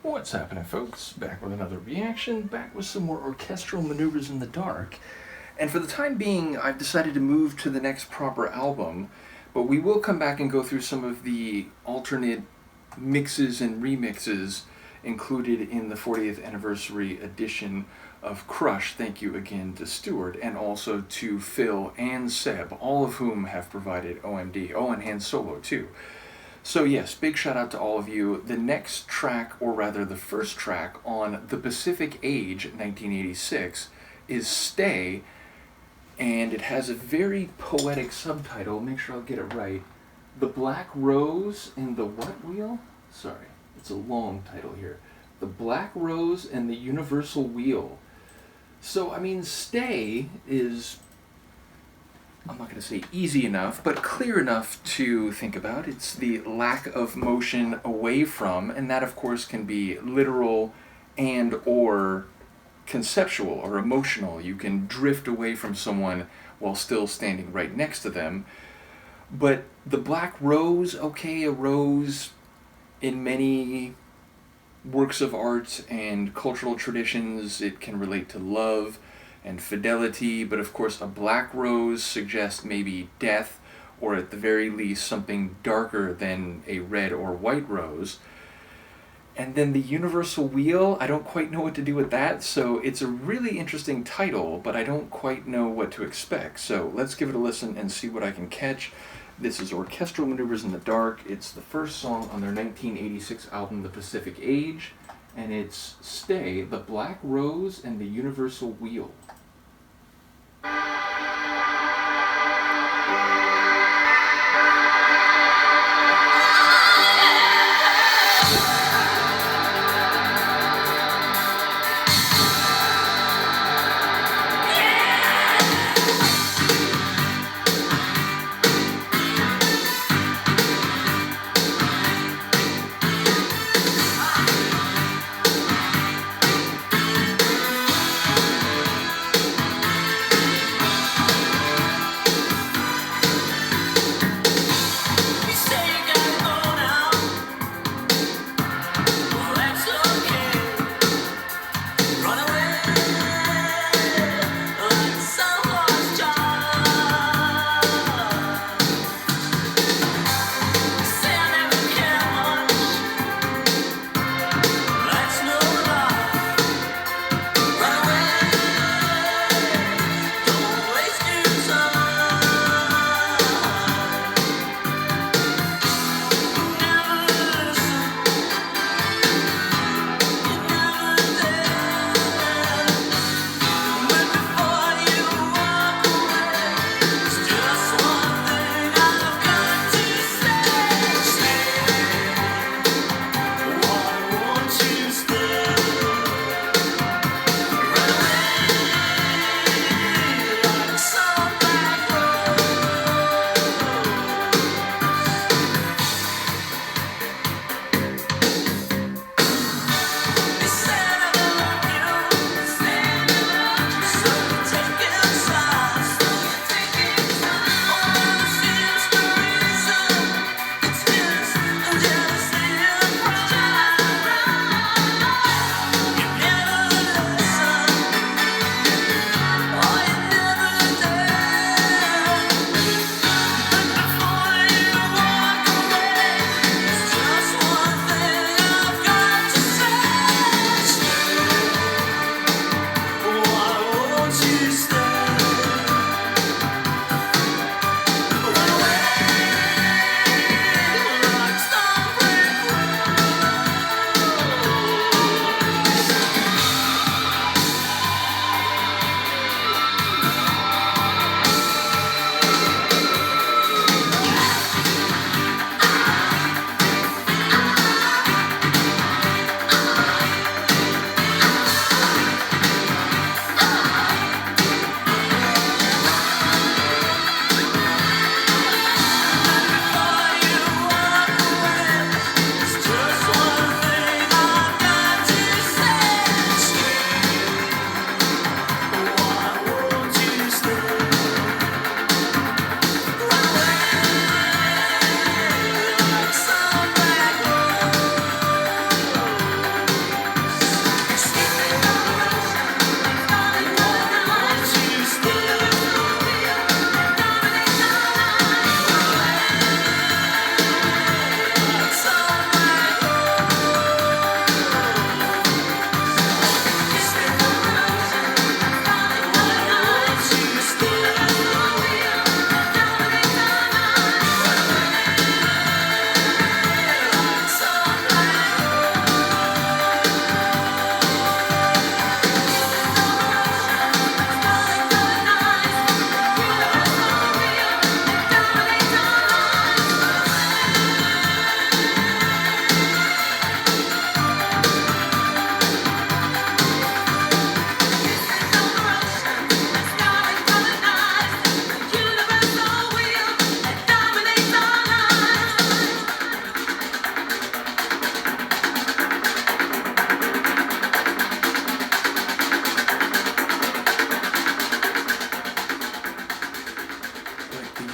What's happening, folks? Back with another reaction, back with some more Orchestral Maneuvers in the Dark. And for the time being, I've decided to move to the next proper album, but we will come back and go through some of the alternate mixes and remixes included in the 40th anniversary edition of Crush. Thank you again to Stuart, and also to Phil and Seb, all of whom have provided OMD. Oh, and Han Solo, too. So yes, big shout out to all of you. The next track, or rather the first track on The Pacific Age, 1986, is Stay, and it has a very poetic subtitle. Make sure I'll get it right. The Black Rose and the what wheel? Sorry, it's a long title here. The Black Rose and the Universal Wheel. So, I mean, Stay is, I'm not going to say easy enough, but clear enough to think about. It's the lack of motion away from, and that of course can be literal and or conceptual or emotional. You can drift away from someone while still standing right next to them. But the Black Rose, okay, a rose in many works of art and cultural traditions, it can relate to love and fidelity, but of course a black rose suggests maybe death, or at the very least something darker than a red or white rose. And then the Universal Wheel, I don't quite know what to do with that, so it's a really interesting title, but I don't quite know what to expect. So let's give it a listen and see what I can catch. This is Orchestral Maneuvers in the Dark. It's the first song on their 1986 album, The Pacific Age, and it's Stay, the Black Rose and the Universal Wheel.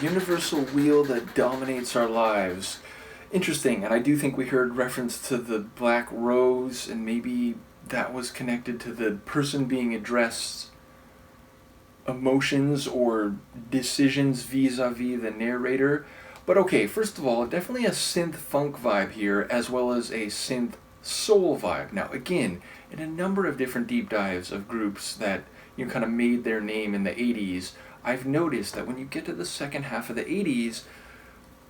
universal wheel that dominates our lives. Interesting, and I do think we heard reference to the black rose, and maybe that was connected to the person being addressed emotions or decisions vis-a-vis the narrator. But okay, first of all, definitely a synth funk vibe here, as well as a synth soul vibe. Now again, in a number of different deep dives of groups that kind of made their name in the 80s, I've noticed that when you get to the second half of the 80s,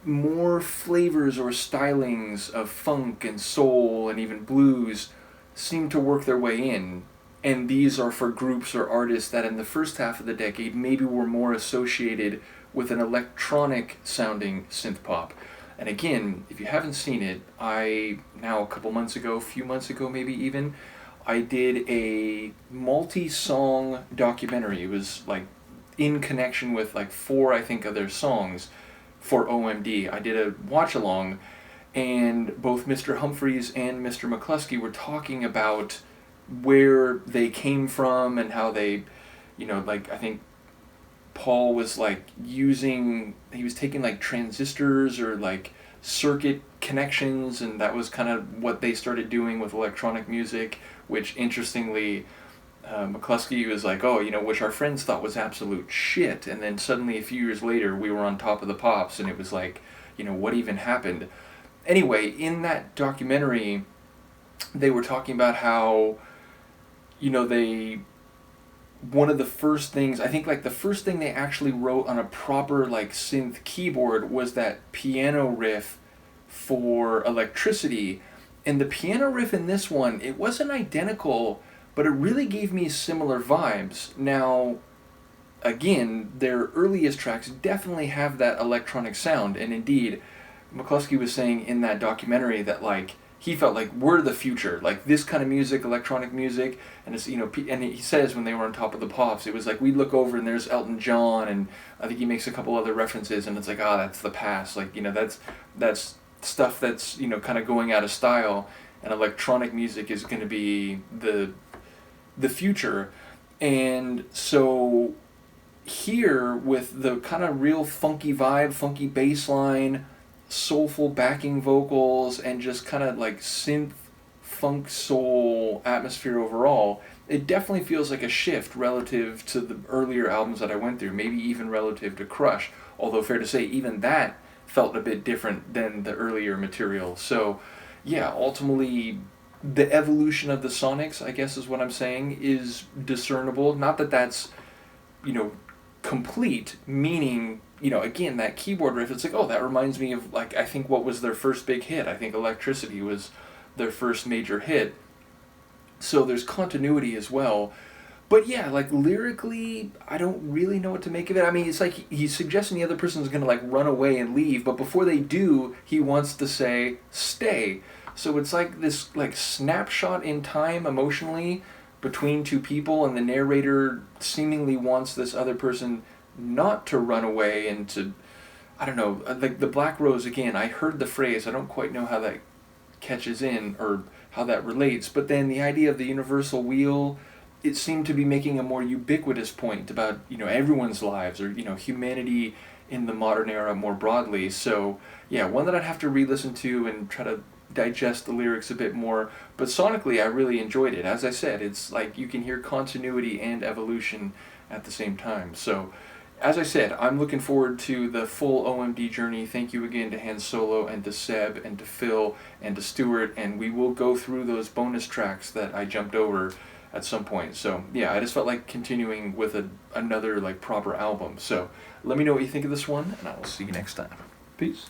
more flavors or stylings of funk and soul and even blues seem to work their way in. And these are for groups or artists that in the first half of the decade maybe were more associated with an electronic sounding synth pop. And again, if you haven't seen it, a few months ago maybe even, I did a multi-song documentary. It was like in connection with like 4, I think, of their songs for OMD. I did a watch along, and both Mr. Humphreys and Mr. McCluskey were talking about where they came from and how they, I think Paul was he was taking like transistors or like circuit connections, and that was kind of what they started doing with electronic music, which interestingly, McCluskey was like, which our friends thought was absolute shit, and then suddenly a few years later we were on top of the pops, and it was like, what even happened? Anyway, in that documentary, they were talking about how, one of the first things, I think like the first thing they actually wrote on a proper like synth keyboard was that piano riff for Electricity. And the piano riff in this one, it wasn't identical, but it really gave me similar vibes. Now, again, their earliest tracks definitely have that electronic sound, and indeed, McCluskey was saying in that documentary that like he felt like we're the future, like this kind of music, electronic music, and it's and he says when they were on top of the pops, it was like we'd look over and there's Elton John, and I think he makes a couple other references, and it's like that's the past, like that's stuff that's kind of going out of style, and electronic music is going to be the future. And so here with the kind of real funky vibe, funky bass line, soulful backing vocals, and just kind of like synth funk soul atmosphere overall, it definitely feels like a shift relative to the earlier albums that I went through, maybe even relative to Crush, although fair to say even that felt a bit different than the earlier material. So yeah, ultimately the evolution of the sonics, I guess is what I'm saying, is discernible. Not that that's complete, meaning again, that keyboard riff, it's like, that reminds me of like, I think what was their first big hit. I think Electricity was their first major hit. So there's continuity as well. But yeah, like lyrically, I don't really know what to make of it. I mean, it's like he's suggesting the other person's going to like run away and leave, but before they do, he wants to say, stay. So it's like this like snapshot in time emotionally between two people, and the narrator seemingly wants this other person not to run away and to, I don't know, like the Black Rose, again, I heard the phrase, I don't quite know how that catches in or how that relates, but then the idea of the universal wheel, it seemed to be making a more ubiquitous point about, everyone's lives, or, humanity in the modern era more broadly. So yeah, one that I'd have to re-listen to and try to digest the lyrics a bit more, but sonically I really enjoyed it. As I said, it's like you can hear continuity and evolution at the same time. So as I said, I'm looking forward to the full OMD journey. Thank you again to Han Solo and to Seb and to Phil and to Stuart, and we will go through those bonus tracks that I jumped over at some point. So yeah, I just felt like continuing with another like proper album. So let me know what you think of this one, and I will see you next time. Peace.